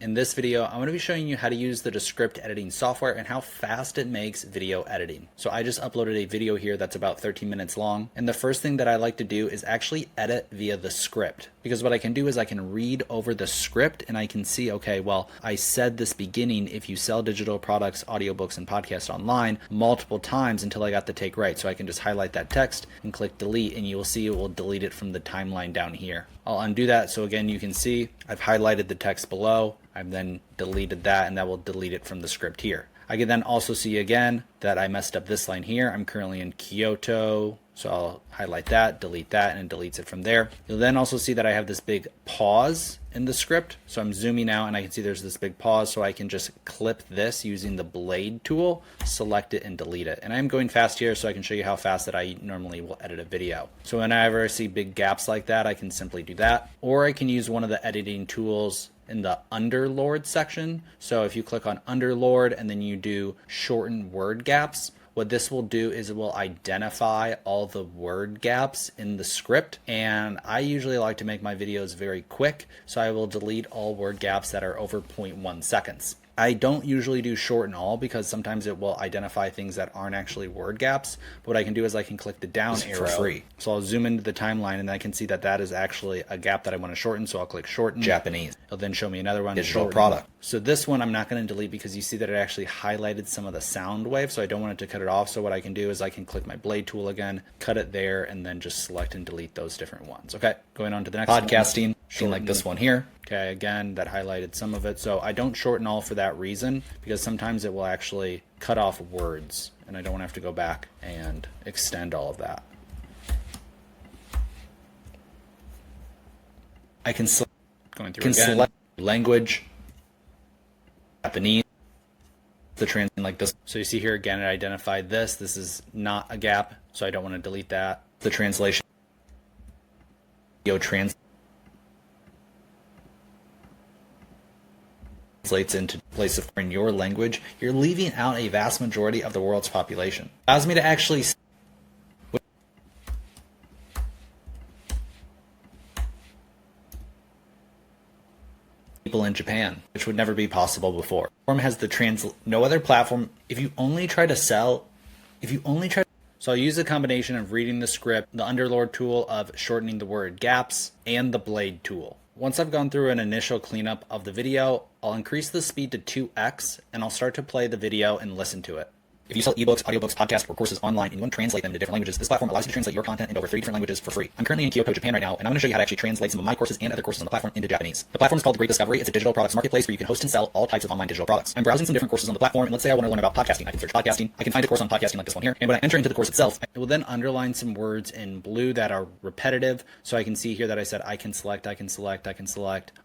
In this video, I'm going to be showing you how to use the Descript editing software and how fast it makes video editing. So I just uploaded a video here that's about 13 minutes long. And the first thing that I like to do is actually edit via the script. Because what I can do is I can read over the script and I can see, okay, well, I said this beginning, if you sell digital products, audiobooks, and podcasts online multiple times until I got the take right. So I can just highlight that text and click delete and you will see it will delete it from the timeline down here. I'll undo that. So again, you can see I've highlighted the text below. I've then deleted that and that will delete it from the script here. I can then also see again that I messed up this line here. I'm currently in Kyoto. So I'll highlight that, delete that, and it deletes it from there. You'll then also see that I have this big pause in the script. So I'm zooming out and I can see there's this big pause. So I can just clip this using the blade tool, select it and delete it. And I'm going fast here so I can show you how fast that I normally will edit a video. So whenever I see big gaps like that, I can simply do that. Or I can use one of the editing tools in the Underlord section. So if you click on Underlord and then you do shorten word gaps, what this will do is it will identify all the word gaps in the script. And I usually like to make my videos very quick, so I will delete all word gaps that are over 0.1 seconds. I don't usually do shorten all because sometimes it will identify things that aren't actually word gaps. But what I can do is I can click the down arrow for free. So I'll zoom into the timeline and I can see that that is actually a gap that I want to shorten. So I'll click shorten Japanese. It'll then show me another one, digital product. So this one I'm not going to delete because you see that it actually highlighted some of the sound waves. So I don't want it to cut it off. So what I can do is I can click my blade tool again, cut it there, and then just select and delete those different ones. Okay, going on to the next podcasting, shorten like this one here. Okay, again, that highlighted some of it. So I don't shorten all for that reason because sometimes it will actually cut off words and I don't want to have to go back and extend all of that. I can select, going through again, select language, Japanese, the translation like this. So you see here again, it identified this. This is not a gap, so I don't want to delete that. The translation, translates into place of in your language, you're leaving out a vast majority of the world's population. Allows me to actually people in Japan, which would never be possible before. Platform has the no other platform. If you only try to so I'll use a combination of reading the script, the Underlord tool of shortening the word gaps, and the blade tool. Once I've gone through an initial cleanup of the video, I'll increase the speed to 2x and I'll start to play the video and listen to it. If you sell ebooks, audiobooks, podcasts, or courses online and you want to translate them to different languages, this platform allows you to translate your content into over 3 different languages for free. I'm currently in Kyoto, Japan right now, and I'm going to show you how to actually translate some of my courses and other courses on the platform into Japanese. The platform is called The Great Discovery. It's a digital products marketplace where you can host and sell all types of online digital products. I'm browsing some different courses on the platform, and let's say I want to learn about podcasting. I can search podcasting. I can find a course on podcasting like this one here. And when I enter into the course itself, it will then underline some words in blue that are repetitive. So I can see here that I said I can select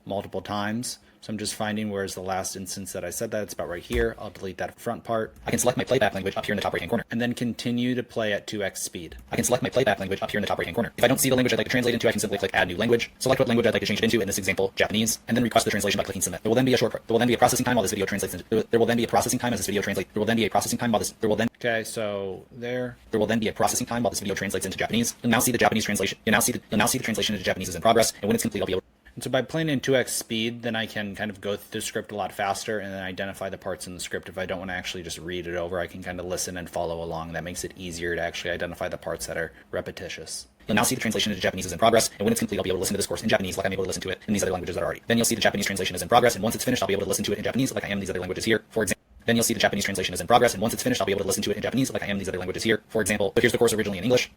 multiple times. So I'm just finding where's the last instance that I said that. It's about right here. I'll delete that front part. I can select my playback language up here in the top right-hand corner and then continue to play at 2x speed. I can select my playback language up here in the top right-hand corner. If I don't see the language I'd like to translate into, I can simply click add new language, select what language I'd like to change it into, in this example, Japanese, and then request the translation by clicking submit. There will then be a processing time while this video translates into, there will then be a processing time as this video translates. There will then be a processing time while this, okay, so there will then be a processing time while this video translates into Japanese. You'll now see the Japanese translation. You'll now see the translation into Japanese is in progress, and when it's complete, I'll be able to. And so by playing in 2x speed, then I can kind of go through the script a lot faster and then identify the parts in the script. If I don't want to actually just read it over, I can kind of listen and follow along. That makes it easier to actually identify the parts that are repetitious. You'll now see the translation into Japanese is in progress, and when it's complete, I'll be able to listen to this course in Japanese like I'm able to listen to it in these other languages that are already. Then you'll see the Japanese translation is in progress, and once it's finished, I'll be able to listen to it in Japanese like I am in these other languages here. For example, then you'll see the Japanese translation is in progress, and once it's finished, I'll be able to listen to it in Japanese like I am in these other languages here. For example, but here's the course originally in English.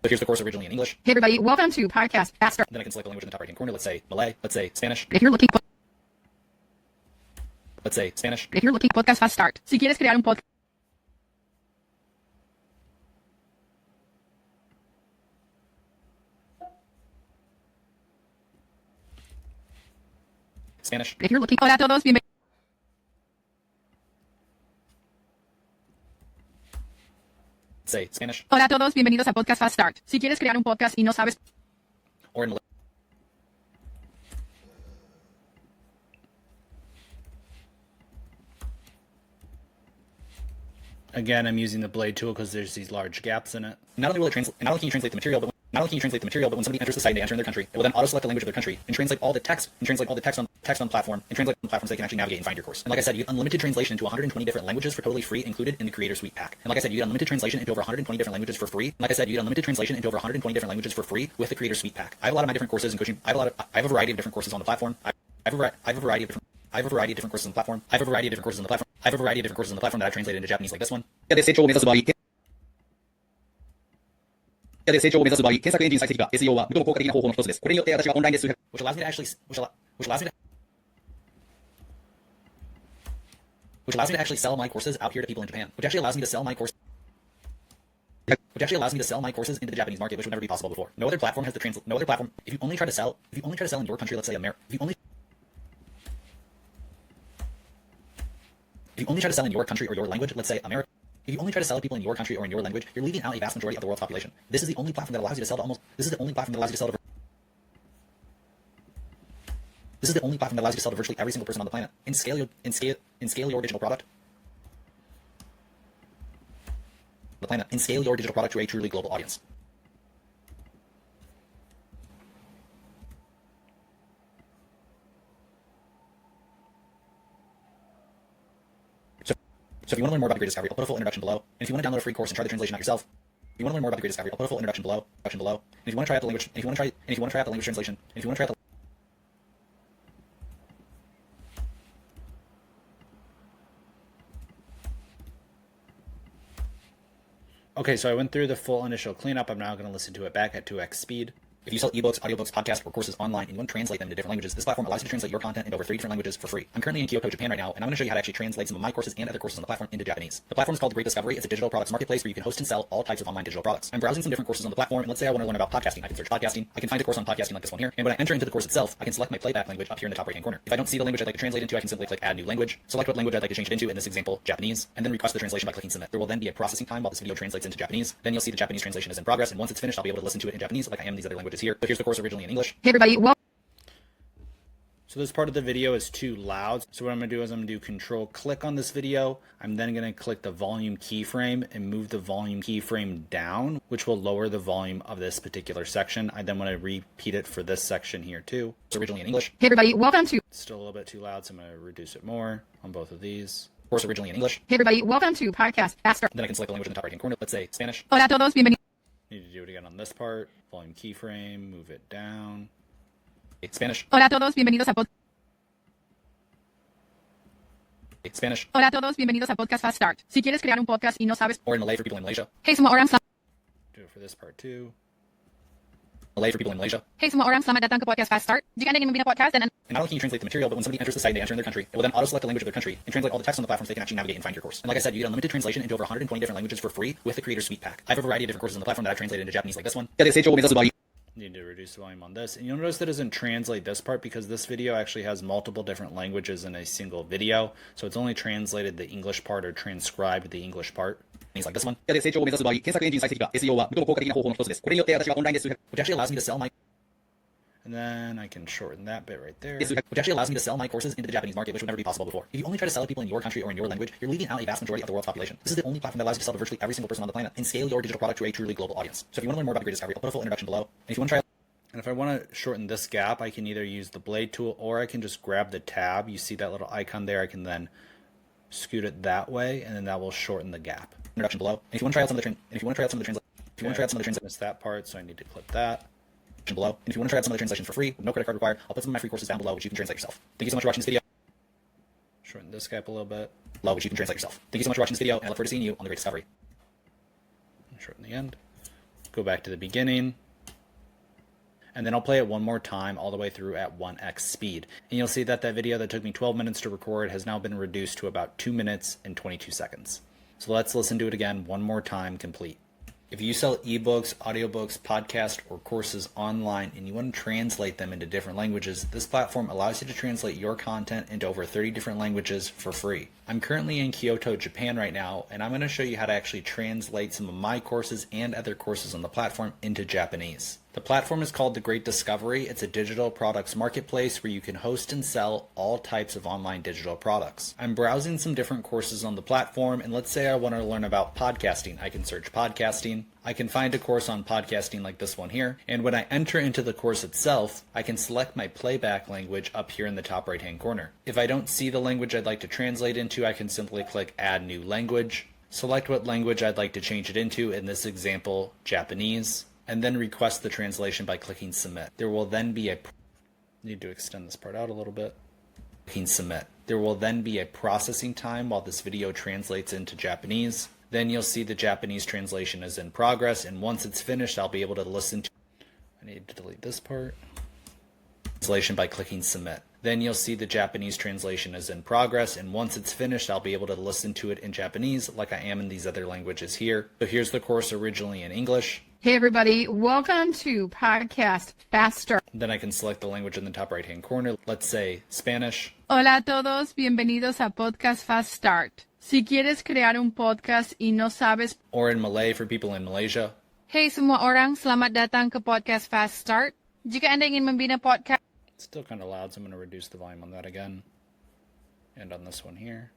Hey everybody, welcome to Podcast Faster. Then I can select the language in the top right-hand corner. Let's say Malay. Let's say Spanish. If you're looking podcast fast start. Si quieres crear un podcast. Spanish. If you're looking, hola a todos, bienvenidos. Say Spanish. Hola a todos, bienvenidos a Podcast Fast Start. Si quieres crear un podcast y no sabes. Or in Malay. Again, I'm using the blade tool because there's these large gaps in it. Not only can you translate the material, but when somebody enters the site and they enter in their country, it will then auto-select the language of their country and translate all the text on text on the platform and translate on the platform so they can actually navigate and find your course. And like I said, you get unlimited translation into 120 different languages for totally free, included in the Creator Suite pack. And like I said, you get unlimited translation into over 120 different languages for free. Like I said, you get unlimited translation into over 120 different languages for free with the Creator Suite pack. I have a lot of my different courses in coaching. I have a variety of different courses on the platform. I have a variety of different courses on the platform. I have a variety of different courses on the platform. I have a variety of different courses on the platform that I've translated into Japanese, like this one. で成長を目指す場合、検索エンジン最適化 SEO は最も効果的な方法の一つです。これによって私はオンラインで数百 which allows me to actually sell my courses out here to people in Japan, which actually allows me to sell my courses into the Japanese market, which would never be possible before. No other platform has the no other platform. If you only try to sell in your country, let's say America, if you only try to sell in your country or your language, let's say America. If you only try to sell to people in your country or in your language, you're leaving out a vast majority of the world's population. This is the only platform that allows you to sell to virtually every single person on the planet and scale your digital product. To a truly global audience. So if you want to learn more about the Great Discovery, I'll put a full introduction below. And if you want to download a free course and try the translation out yourself, if you want to learn more about the Great Discovery, I'll put a full introduction below. And if you want to try out the language, translation, Okay, so I went through the full initial cleanup. I'm now going to listen to it back at 2x speed. If you sell ebooks, audiobooks, podcasts, or courses online and you want to translate them into different languages, this platform allows you to translate your content into over 3 different languages for free. I'm currently in Kyoto, Japan right now, and I'm going to show you how to actually translate some of my courses and other courses on the platform into Japanese. The platform is called The Great Discovery. It's a digital products marketplace where you can host and sell all types of online digital products. I'm browsing some different courses on the platform, and let's say I want to learn about podcasting. I can search podcasting. I can find a course on podcasting like this one here, and when I enter into the course itself, I can select my playback language up here in the top right-hand corner. If I don't see the language I'd like to translate into, I can simply click Add New Language, select what language I'd like to change it into, in this example, Japanese, and then request the translation by clicking Submit. There will then be a processing time while this video translates into Japanese. Then you'll see the Japanese translation is in progress, and once it's finished, I'll be able to listen to it in Japanese like I am these other languages here. But here's the course originally in English. Hey everybody, So this part of the video is too loud. So what I'm going to do is I'm going to do Control click on this video. I'm then going to click the volume keyframe and move the volume keyframe down, which will lower the volume of this particular section. I then want to repeat it for this section here too. It's originally in English. Hey everybody, welcome to. It's still a little bit too loud, so I'm going to reduce it more on both of these. Of course, originally in English. Hey everybody, welcome to Podcast Faster. And then I can select the language in the top right-hand corner. Let's say Spanish. Hola a todos, bienvenidos. Need to do it again on this part. Volume keyframe, move it down. Spanish. Hola a todos, bienvenidos a Spanish. Hola a todos, bienvenidos a Podcast Fast Start. Si quieres crear un podcast y no sabes. Or in Malay for people in Malaysia. Hey, semua orang selamat. Do it for this part too. Malay for people in Malaysia. Hey, semua orang selamat datang ke Podcast Fast Start. Jika Anda ingin membina podcast dan And not only can you translate the material, but when somebody enters the site, they enter in their country. It will then auto-select the language of their country and translate all the text on the platform so they can actually navigate and find your course. And like I said, you get unlimited translation into over 120 different languages for free with the Creator Suite pack. I have a variety of different courses on the platform that I've translated into Japanese, like this one. Need to reduce the volume on this. And you'll notice that it doesn't translate this part because this video actually has multiple different languages in a single video. So it's only translated the English part or transcribed the English part. Things like this one. Which actually allows me to sell my... And then I can shorten that bit right there. Which actually allows me to sell my courses into the Japanese market, which would never be possible before. If you only try to sell to people in your country or in your language, you're leaving out a vast majority of the world's population. This is the only platform that allows you to sell to virtually every single person on the planet and scale your digital product to a truly global audience. So if you want to learn more about the Great Discovery, I'll put a full introduction below. And if you want to try... And if I want to shorten this gap, I can either use the blade tool or I can just grab the tab. You see that little icon there? I can then scoot it that way, and then that will shorten the gap. Introduction below. And if you want to try out some of the translations, that part, so I need to click that. Below. And if you want to try out some of the translations for free, with no credit card required, I'll put some of my free courses down below, which you can translate yourself. Thank you so much for watching this video. Shorten this gap a little bit. Below, which you can translate yourself. Thank you so much for watching this video, and I look forward to seeing you on the Great Discovery. Shorten the end. Go back to the beginning. And then I'll play it one more time all the way through at 1x speed. And you'll see that that video that took me 12 minutes to record has now been reduced to about 2 minutes and 22 seconds. So let's listen to it again one more time complete. If you sell ebooks, audiobooks, podcasts, or courses online and you want to translate them into different languages, this platform allows you to translate your content into over 30 different languages for free. I'm currently in Kyoto, Japan right now, and I'm going to show you how to actually translate some of my courses and other courses on the platform into Japanese. The platform is called The Great Discovery. It's a digital products marketplace where you can host and sell all types of online digital products. I'm browsing some different courses on the platform, and let's say I want to learn about podcasting. I can search podcasting. I can find a course on podcasting like this one here, and when I enter into the course itself, I can select my playback language up here in the top right hand corner. If I don't see the language I'd like to translate into, I can simply click Add New Language, select what language I'd like to change it into, in this example, Japanese, and then request the translation by clicking Submit. There will then be a need to extend this part out a little bit. Clicking Submit. There will then be a processing time while this video translates into Japanese. Then you'll see the Japanese translation is in progress, and once it's finished, I'll be able to listen to. I need to delete this part. Translation by clicking Submit. Then you'll see the Japanese translation is in progress, and once it's finished, I'll be able to listen to it in Japanese like I am in these other languages here. So here's the course originally in English. Hey everybody, welcome to Podcast Fast Start. Then I can select the language in the top right hand corner. Let's say Spanish. Hola a todos, bienvenidos a Podcast Fast Start. Si quieres crear un podcast y no sabes. Or in Malay for people in Malaysia. Hey semua orang, selamat datang ke Podcast Fast Start. Jika Anda ingin membina podcast. It's still kind of loud, so I'm going to reduce the volume on that again. And on this one here.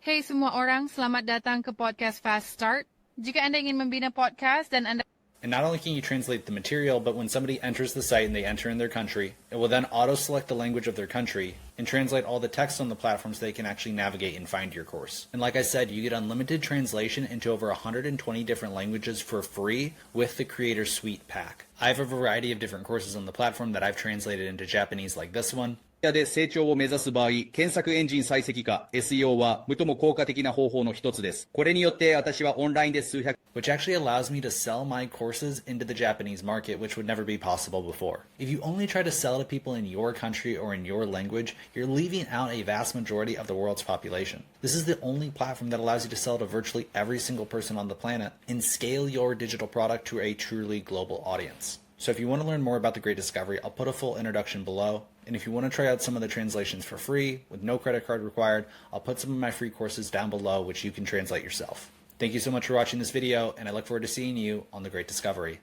Hey semua orang, selamat datang ke Podcast Fast Start. Jika Anda ingin membina podcast dan Anda. And not only can you translate the material, but when somebody enters the site and they enter in their country, it will then auto-select the language of their country and translate all the text on the platform so they can actually navigate and find your course. And like I said, you get unlimited translation into over 120 different languages for free with the Creator Suite pack. I have a variety of different courses on the platform that I've translated into Japanese like this one. で成長を目指す場合、検索エンジン最適化 SEO は最も効果的な方法の一つです。これによって私はオンラインで数百 which actually allows me to sell my courses into the Japanese market, which would never be possible before. If you only try to sell to people in your country or in your language, you're leaving out a vast majority of the world's population. This is the only platform that allows you to sell to virtually every single person on the planet and scale your digital product to a truly global audience. So if you want to learn more about The Great Discovery, I'll put a full introduction below. And if you want to try out some of the translations for free with no credit card required, I'll put some of my free courses down below which you can translate yourself. Thank you so much for watching this video, and I look forward to seeing you on The Great Discovery.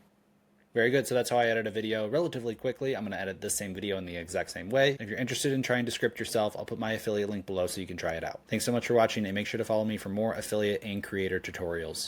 Very good, so that's how I edit a video relatively quickly. I'm going to edit this same video in the exact same way. If you're interested in trying Descript yourself, I'll put my affiliate link below so you can try it out. Thanks so much for watching, and make sure to follow me for more affiliate and creator tutorials.